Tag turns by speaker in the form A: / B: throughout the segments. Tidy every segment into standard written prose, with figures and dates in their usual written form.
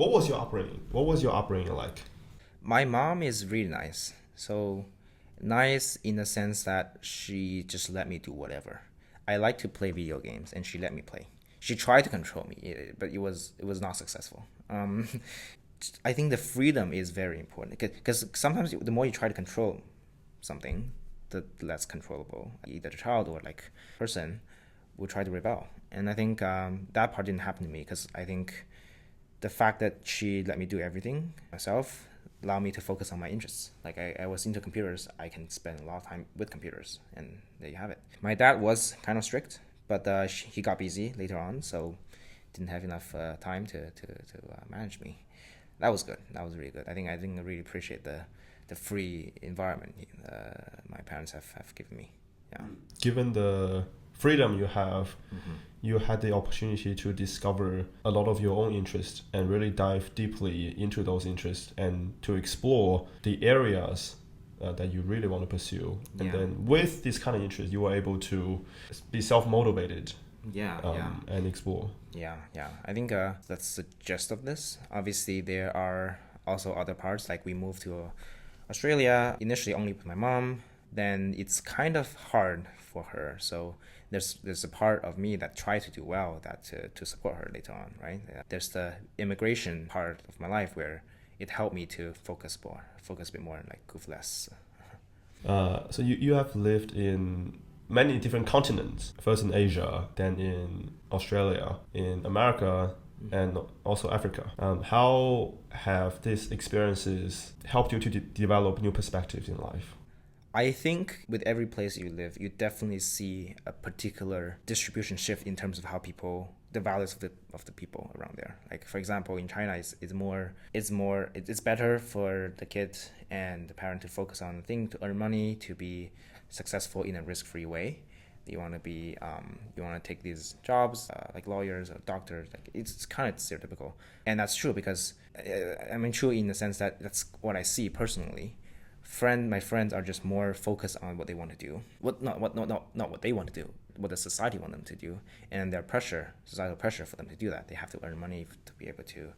A: What was your upbringing? What was your upbringing like?
B: My mom is really nice. So nice in the sense that she just let me do whatever. I like to play video games, and she let me play. She tried to control me, but it was not successful. I think the freedom is very important because sometimes the more you try to control something, the less controllable either the child or like person will try to rebel. And I think that part didn't happen to me because I think the fact that she let me do everything myself allowed me to focus on my interests. Like I was into computers, I can spend a lot of time with computers, and there you have it. My dad was kind of strict, but he got busy later on, so didn't have enough time to manage me. That was good. That was really good. I really appreciate the free environment my parents have given me. Yeah.
A: Given the freedom you have, you had the opportunity to discover a lot of your own interests and really dive deeply into those interests and to explore the areas that you really want to pursue. And
B: Yeah.
A: then with this kind of interest, you were able to be self-motivated and explore.
B: Yeah. I think that's the gist of this. Obviously, there are also other parts. Like we moved to Australia initially only with my mom. Then it's kind of hard for her. So there's a part of me that tried to do well that to support her later on, right? There's the immigration part of my life where it helped me to focus a bit more and like goof less.
A: So you have lived in many different continents, first in Asia, then in Australia, in America, and also Africa. How have these experiences helped you to develop new perspectives in life?
B: I think with every place you live, you definitely see a particular distribution shift in terms of how people, the values of the people around there. Like for example, in China, it's better for the kid and the parent to focus on the thing to earn money, to be successful in a risk-free way. You want to take these jobs like lawyers or doctors. Like it's kind of stereotypical, and that's true because true in the sense that that's what I see personally. My friends are just more focused on what they want to do. Not what they want to do, what the society want them to do, and their societal pressure for them to do that. They have to earn money to be able to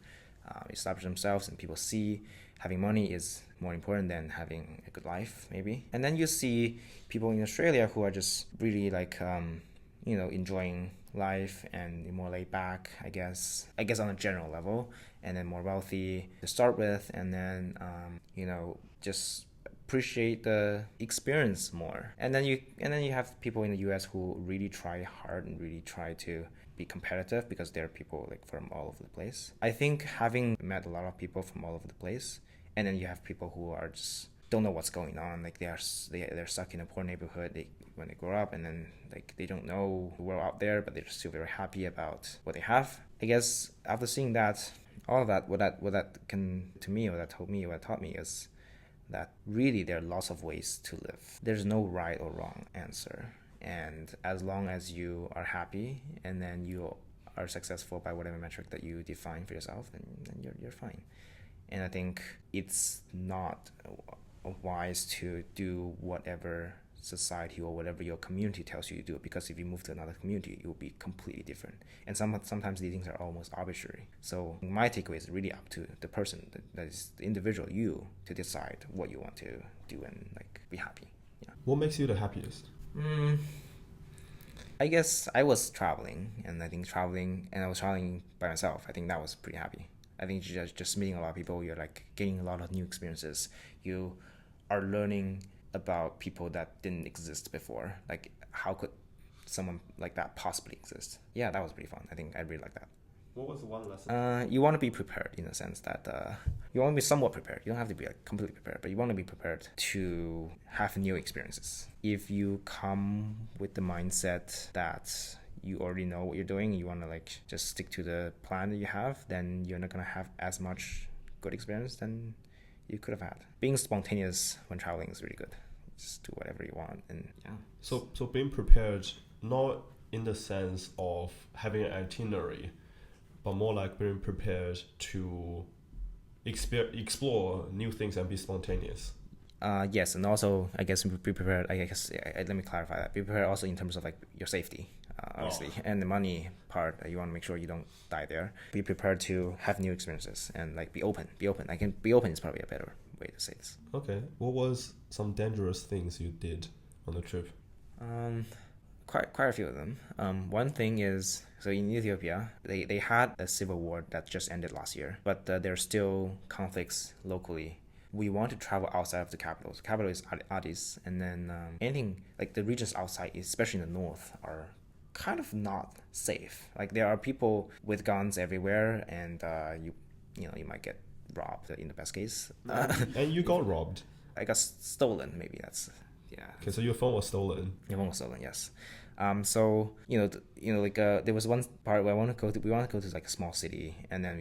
B: establish themselves, and people see having money is more important than having a good life, maybe. And then you see people in Australia who are just really like enjoying life and more laid back, I guess on a general level, and then more wealthy to start with, and then just appreciate the experience more. And then you have people in the US who really try hard and really try to be competitive because they're people like from all over the place. I think having met a lot of people from all over the place, and then you have people who are just don't know what's going on, like they're stuck in a poor neighborhood when they grow up, and then like they don't know the world out there, but they're still very happy about what they have. I guess after seeing that, all of that, what that can to me, or that told me, what taught me is that really there are lots of ways to live. There's no right or wrong answer. And as long as you are happy and then you are successful by whatever metric that you define for yourself, then you're fine. And I think it's not wise to do whatever society or whatever your community tells you to do, because if you move to another community, it will be completely different. And sometimes these things are almost arbitrary. So my takeaway is really up to the person, that is the individual, you, to decide what you want to do and like be happy. Yeah.
A: What makes you the happiest?
B: I guess I was traveling, and I was traveling by myself. I think that was pretty happy. I think just meeting a lot of people, you're like getting a lot of new experiences. You are learning about people that didn't exist before. Like, how could someone like that possibly exist? Yeah, that was pretty fun. I think I really like that.
A: What was the one lesson?
B: You want to be prepared in the sense that you want to be somewhat prepared. You don't have to be like completely prepared, but you want to be prepared to have new experiences. If you come with the mindset that you already know what you're doing, you want to like just stick to the plan that you have, then you're not going to have as much good experience than you could have had. Being spontaneous when traveling is really good. Just do whatever you want, and yeah.
A: So being prepared, not in the sense of having an itinerary, but more like being prepared to explore new things and be spontaneous.
B: Yes, and also I guess be prepared. Let me clarify that. Be prepared also in terms of like your safety. obviously, and the money part, you want to make sure you don't die there. Be prepared to have new experiences and like be open. I can be open is probably a better way to say this.
A: Okay. What was some dangerous things you did on the trip?
B: Quite a few of them. One thing is, so in Ethiopia, they had a civil war that just ended last year, but there are still conflicts locally. We want to travel outside of the capital. The capital is Addis, and then anything like the regions outside, especially in the north, are kind of not safe. Like there are people with guns everywhere, and you might get robbed in the best case.
A: And you got robbed.
B: I got stolen. Maybe that's yeah.
A: Okay, so your phone was stolen.
B: Your phone was stolen. Yes. So there was one part where we want to go to like a small city, and then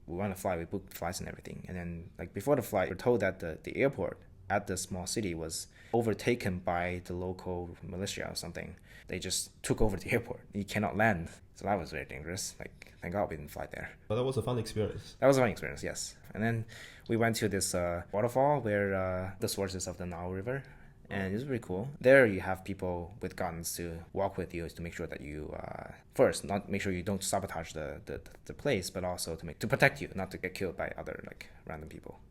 B: we want to fly. We booked flights and everything, and then like before the flight, we're told that the airport at the small city was overtaken by the local militia or something. They just took over the airport. You cannot land. So that was very dangerous. Like thank God we didn't fly there.
A: But that was a fun experience.
B: That was a fun experience, yes. And then we went to this waterfall where the sources of the Nile River. And it's really cool. There you have people with guns to walk with you to make sure that you first not make sure you don't sabotage the place, but also to protect you, not to get killed by other like random people.